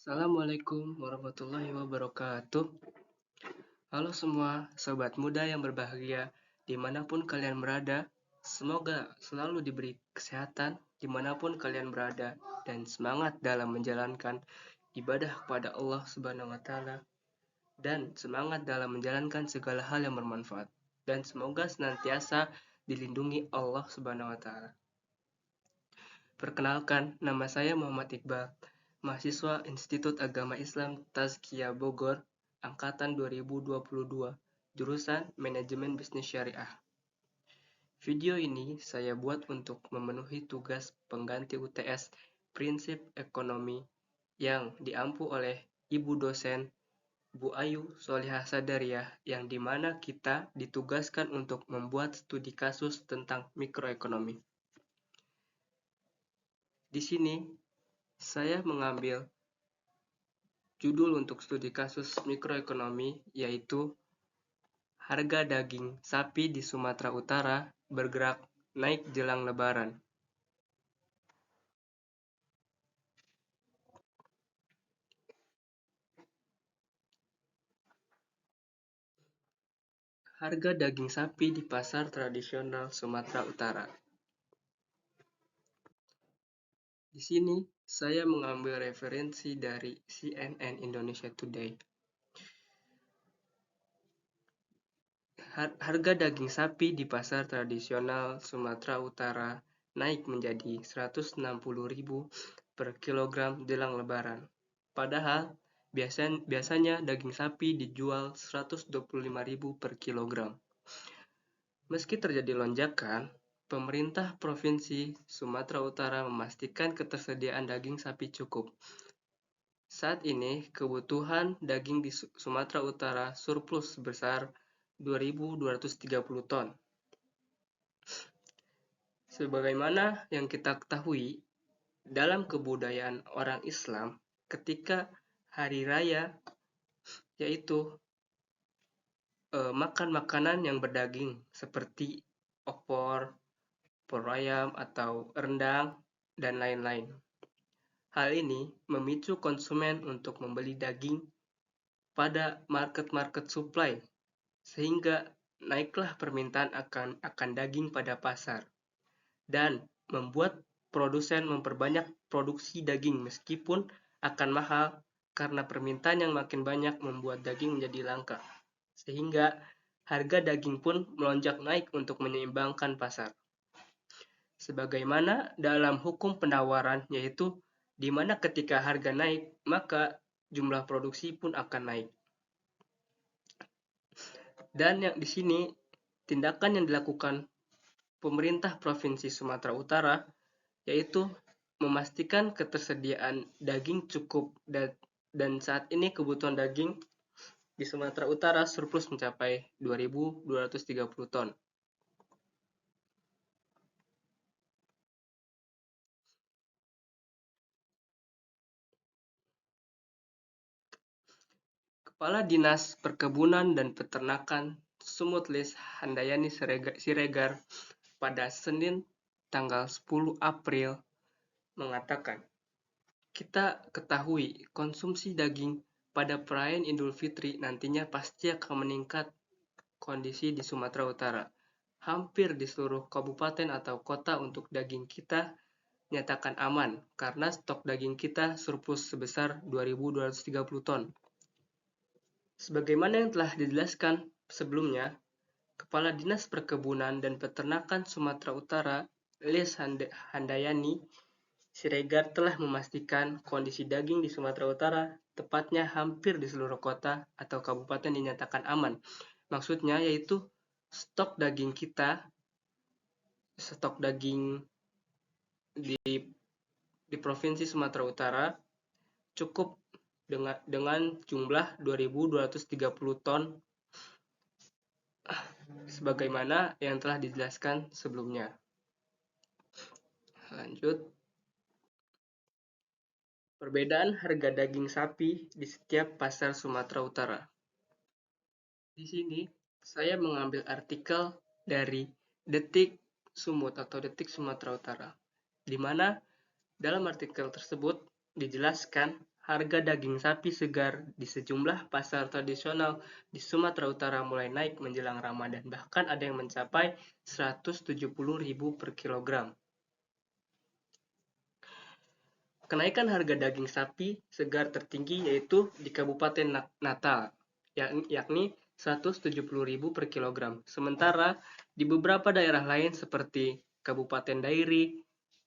Assalamualaikum warahmatullahi wabarakatuh. Halo semua, sobat muda yang berbahagia, dimanapun kalian berada. Semoga selalu diberi kesehatan dimanapun kalian berada dan semangat dalam menjalankan ibadah kepada Allah Subhanahu wa Ta'ala, dan semangat dalam menjalankan segala hal yang bermanfaat. Dan semoga senantiasa dilindungi Allah Subhanahu wa Ta'ala. Perkenalkan, nama saya Muhammad Iqbal, mahasiswa Institut Agama Islam Tazkiyah Bogor, angkatan 2022, jurusan Manajemen Bisnis Syariah. Video ini saya buat untuk memenuhi tugas pengganti UTS Prinsip Ekonomi yang diampu oleh Ibu dosen Bu Ayu Solihah Sadariah, yang dimana kita ditugaskan untuk membuat studi kasus tentang mikroekonomi. Di sini saya mengambil judul untuk studi kasus mikroekonomi, yaitu harga daging sapi di Sumatera Utara bergerak naik jelang Lebaran. Harga daging sapi di pasar tradisional Sumatera Utara. Di sini saya mengambil referensi dari CNN Indonesia Today. Harga daging sapi di pasar tradisional Sumatera Utara naik menjadi Rp160.000 per kilogram jelang Lebaran. Padahal biasanya daging sapi dijual Rp125.000 per kilogram. Meski terjadi lonjakan, pemerintah Provinsi Sumatera Utara memastikan ketersediaan daging sapi cukup. Saat ini, kebutuhan daging di Sumatera Utara surplus sebesar 2.230 ton. Sebagaimana yang kita ketahui, dalam kebudayaan orang Islam, ketika hari raya, yaitu makan makanan yang berdaging seperti opor ayam atau rendang, dan lain-lain. Hal ini memicu konsumen untuk membeli daging pada market supply, sehingga naiklah permintaan akan daging pada pasar, dan membuat produsen memperbanyak produksi daging meskipun akan mahal, karena permintaan yang makin banyak membuat daging menjadi langka, sehingga harga daging pun melonjak naik untuk menyeimbangkan pasar. Sebagaimana dalam hukum penawaran, yaitu di mana ketika harga naik, maka jumlah produksi pun akan naik. Dan yang di sini, tindakan yang dilakukan pemerintah Provinsi Sumatera Utara yaitu memastikan ketersediaan daging cukup, dan saat ini kebutuhan daging di Sumatera Utara surplus mencapai 2.230 ton. Kepala Dinas Perkebunan dan Peternakan Sumutlis Handayani Siregar pada Senin tanggal 10 April mengatakan, kita ketahui konsumsi daging pada perayaan Idul Fitri nantinya pasti akan meningkat. Kondisi di Sumatera Utara, hampir di seluruh kabupaten atau kota untuk daging kita nyatakan aman karena stok daging kita surplus sebesar 2.230 ton. Sebagaimana yang telah dijelaskan sebelumnya, Kepala Dinas Perkebunan dan Peternakan Sumatera Utara, Lis Handayani Siregar, telah memastikan kondisi daging di Sumatera Utara, tepatnya hampir di seluruh kota atau kabupaten, dinyatakan aman. Maksudnya yaitu stok daging di Provinsi Sumatera Utara cukup dengan jumlah 2.230 ton, sebagaimana yang telah dijelaskan sebelumnya. Lanjut. Perbedaan harga daging sapi di setiap pasar Sumatera Utara. Di sini saya mengambil artikel dari Detik Sumut atau Detik Sumatera Utara, di mana dalam artikel tersebut dijelaskan harga daging sapi segar di sejumlah pasar tradisional di Sumatera Utara mulai naik menjelang Ramadan, bahkan ada yang mencapai Rp170.000 per kilogram. Kenaikan harga daging sapi segar tertinggi yaitu di Kabupaten Natal, yakni Rp170.000 per kilogram. Sementara di beberapa daerah lain seperti Kabupaten Dairi,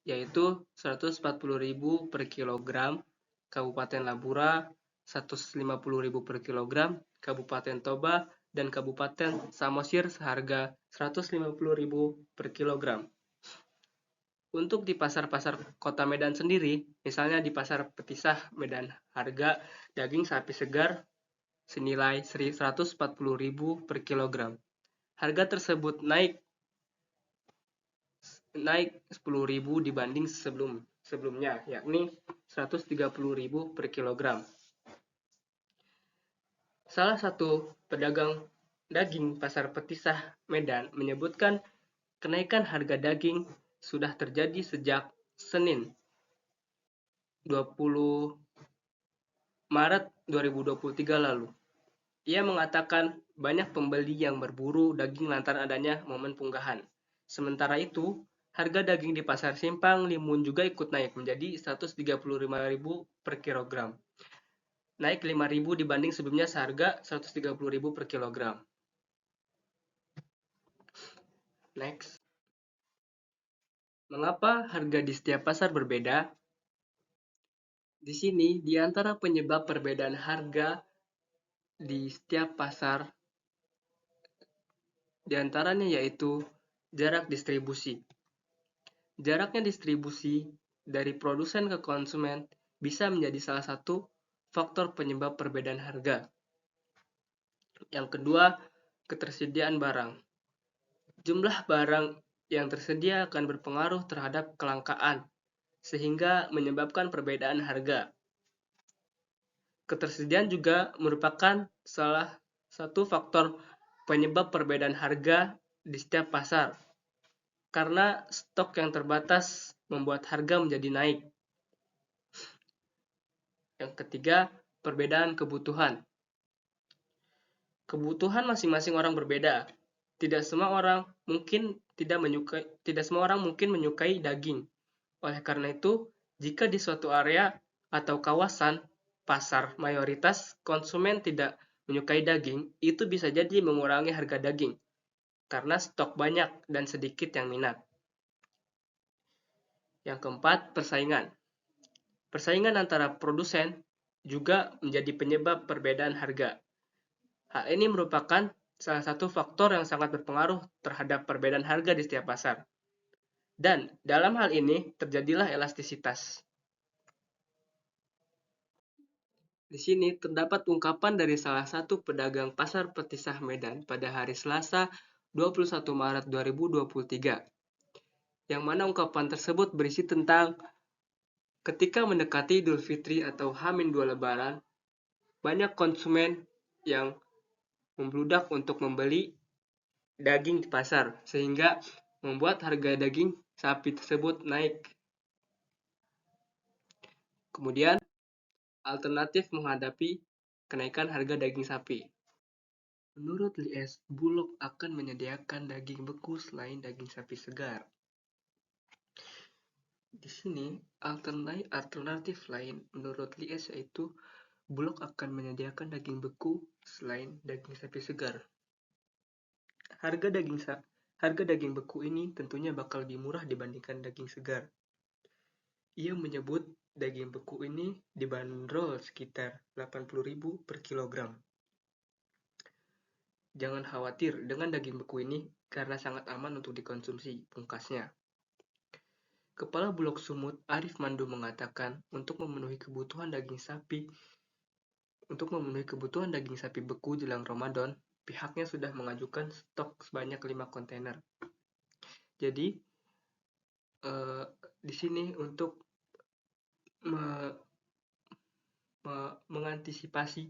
yaitu Rp140.000 per kilogram, Kabupaten Labura Rp150.000 per kilogram, Kabupaten Toba, dan Kabupaten Samosir seharga Rp150.000 per kilogram. Untuk di pasar-pasar kota Medan sendiri, misalnya di pasar Petisah Medan, harga daging sapi segar senilai Rp140.000 per kilogram. Harga tersebut naik Rp10.000 dibanding sebelumnya, yakni Rp130.000 per kilogram. Salah satu pedagang daging pasar Petisah Medan menyebutkan kenaikan harga daging sudah terjadi sejak Senin 20 Maret 2023 lalu. Ia mengatakan banyak pembeli yang berburu daging lantaran adanya momen punggahan. Sementara itu, harga daging di pasar Simpang Limun juga ikut naik menjadi Rp135.000 per kilogram. Naik Rp5.000 dibanding sebelumnya seharga Rp130.000 per kilogram. Next. Mengapa harga di setiap pasar berbeda? Di sini, di antara penyebab perbedaan harga di setiap pasar, di antaranya yaitu jarak distribusi. Jaraknya distribusi dari produsen ke konsumen bisa menjadi salah satu faktor penyebab perbedaan harga. Yang kedua, ketersediaan barang. Jumlah barang yang tersedia akan berpengaruh terhadap kelangkaan, sehingga menyebabkan perbedaan harga. Ketersediaan juga merupakan salah satu faktor penyebab perbedaan harga di setiap pasar, karena stok yang terbatas membuat harga menjadi naik. Yang ketiga, perbedaan kebutuhan. Kebutuhan masing-masing orang berbeda. Tidak semua orang mungkin menyukai daging. Oleh karena itu, jika di suatu area atau kawasan pasar mayoritas konsumen tidak menyukai daging, itu bisa jadi mengurangi harga daging karena stok banyak dan sedikit yang minat. Yang keempat, persaingan. Persaingan antara produsen juga menjadi penyebab perbedaan harga. Hal ini merupakan salah satu faktor yang sangat berpengaruh terhadap perbedaan harga di setiap pasar. Dan dalam hal ini terjadilah elastisitas. Di sini terdapat ungkapan dari salah satu pedagang pasar Petisah Medan pada hari Selasa 21 Maret 2023. Yang mana ungkapan tersebut berisi tentang ketika mendekati Idul Fitri atau H-2 Lebaran, banyak konsumen yang membludak untuk membeli daging di pasar, sehingga membuat harga daging sapi tersebut naik. Kemudian, alternatif menghadapi kenaikan harga daging sapi. Menurut Lies, Bulog akan menyediakan daging beku selain daging sapi segar. Di sini, alternatif lain menurut Lies yaitu Bulog akan menyediakan daging beku selain daging sapi segar. Harga daging beku ini tentunya bakal lebih murah dibandingkan daging segar. Ia menyebut daging beku ini dibanderol sekitar Rp80.000 per kilogram. Jangan khawatir dengan daging beku ini karena sangat aman untuk dikonsumsi, pungkasnya. Kepala Bulog Sumut, Arif Mandu mengatakan untuk memenuhi kebutuhan daging sapi beku jelang Ramadan, pihaknya sudah mengajukan stok sebanyak 5 kontainer. Jadi, di sini untuk mengantisipasi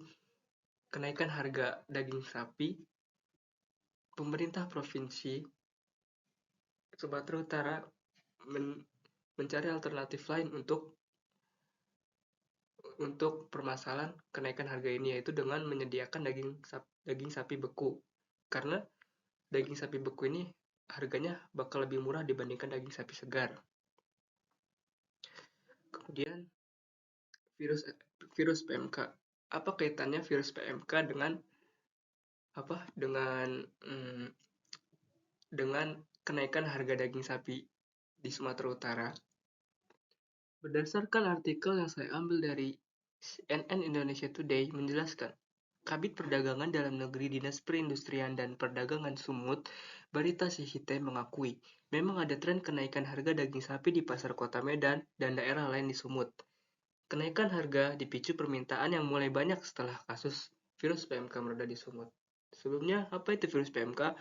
kenaikan harga daging sapi, pemerintah Provinsi Sumatera Utara mencari alternatif lain untuk untuk permasalahan kenaikan harga ini, yaitu dengan menyediakan daging sapi beku. Karena daging sapi beku ini harganya bakal lebih murah dibandingkan daging sapi segar. Kemudian virus virus PMK. Apa kaitannya virus PMK dengan dengan kenaikan harga daging sapi di Sumatera Utara? Berdasarkan artikel yang saya ambil dari CNN Indonesia Today menjelaskan, Kabid Perdagangan Dalam Negeri Dinas Perindustrian dan Perdagangan Sumut, Barita Sihite mengakui, memang ada tren kenaikan harga daging sapi di pasar kota Medan dan daerah lain di Sumut. Kenaikan harga dipicu permintaan yang mulai banyak setelah kasus virus PMK mereda di Sumut. Sebelumnya, apa itu virus PMK?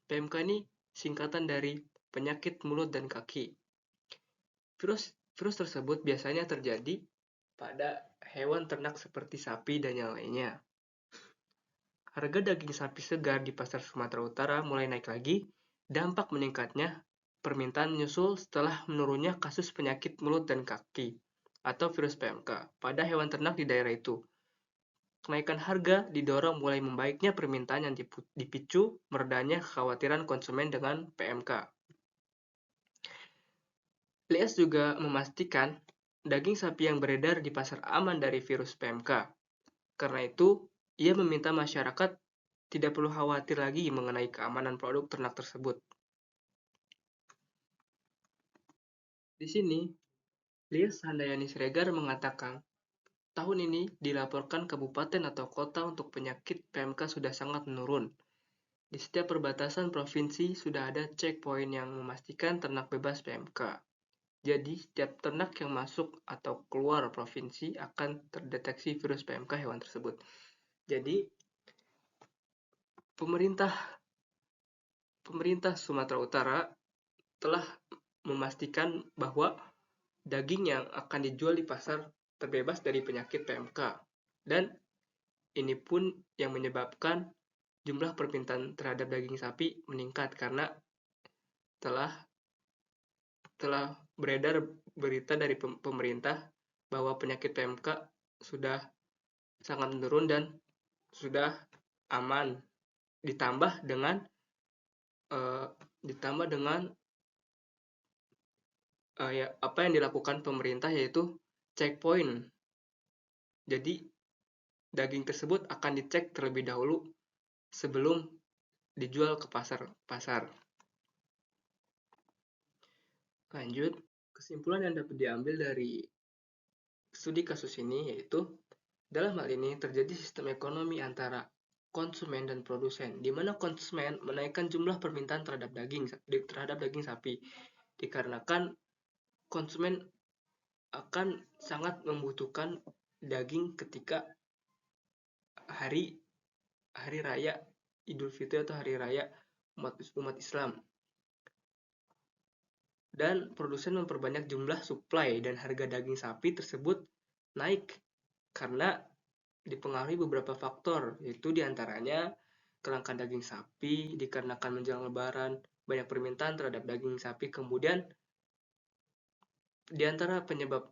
PMK ini singkatan dari penyakit mulut dan kaki. Virus tersebut biasanya terjadi pada hewan ternak seperti sapi dan yang lainnya. Harga daging sapi segar di pasar Sumatera Utara mulai naik lagi. Dampak meningkatnya permintaan menyusul setelah menurunnya kasus penyakit mulut dan kaki atau virus PMK pada hewan ternak di daerah itu. Kenaikan harga didorong mulai membaiknya permintaan yang dipicu meredanya kekhawatiran konsumen dengan PMK. Lias juga memastikan daging sapi yang beredar di pasar aman dari virus PMK. Karena itu, ia meminta masyarakat tidak perlu khawatir lagi mengenai keamanan produk ternak tersebut. Di sini, Lias Handayani Siregar mengatakan, tahun ini dilaporkan kabupaten atau kota untuk penyakit PMK sudah sangat menurun. Di setiap perbatasan provinsi sudah ada checkpoint yang memastikan ternak bebas PMK. Jadi, setiap ternak yang masuk atau keluar provinsi akan terdeteksi virus PMK hewan tersebut. Jadi, pemerintah Sumatera Utara telah memastikan bahwa daging yang akan dijual di pasar terbebas dari penyakit PMK. Dan ini pun yang menyebabkan jumlah permintaan terhadap daging sapi meningkat karena telah beredar berita dari pemerintah bahwa penyakit PMK sudah sangat menurun dan sudah aman, ditambah dengan apa yang dilakukan pemerintah, yaitu checkpoint. Jadi daging tersebut akan dicek terlebih dahulu sebelum dijual ke pasar. Lanjut, kesimpulan yang dapat diambil dari studi kasus ini yaitu, dalam hal ini terjadi sistem ekonomi antara konsumen dan produsen, di mana konsumen menaikkan jumlah permintaan terhadap daging sapi, dikarenakan konsumen akan sangat membutuhkan daging ketika hari raya Idul Fitri atau hari raya umat Islam. Dan produsen memperbanyak jumlah suplai dan harga daging sapi tersebut naik karena dipengaruhi beberapa faktor, yaitu diantaranya kelangkaan daging sapi dikarenakan menjelang lebaran, banyak permintaan terhadap daging sapi. Kemudian diantara penyebab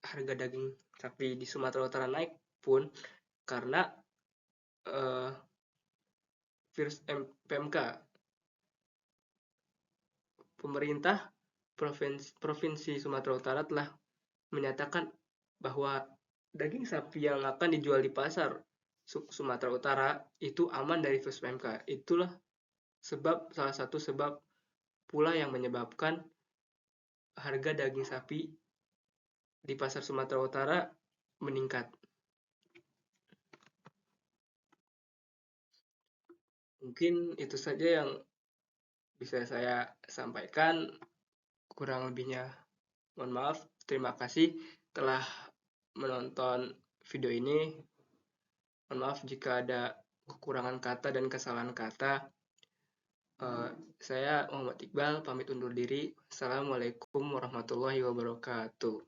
harga daging sapi di Sumatera Utara naik pun karena virus PMK. Pemerintah Provinsi Sumatera Utara telah menyatakan bahwa daging sapi yang akan dijual di pasar Sumatera Utara itu aman dari virus PMK. Itulah salah satu sebab pula yang menyebabkan harga daging sapi di pasar Sumatera Utara meningkat. Mungkin itu saja yang bisa saya sampaikan. Kurang lebihnya mohon maaf. Terima kasih telah menonton video ini. Mohon maaf jika ada kekurangan kata dan kesalahan kata. Saya Muhammad Iqbal pamit undur diri. Assalamualaikum warahmatullahi wabarakatuh.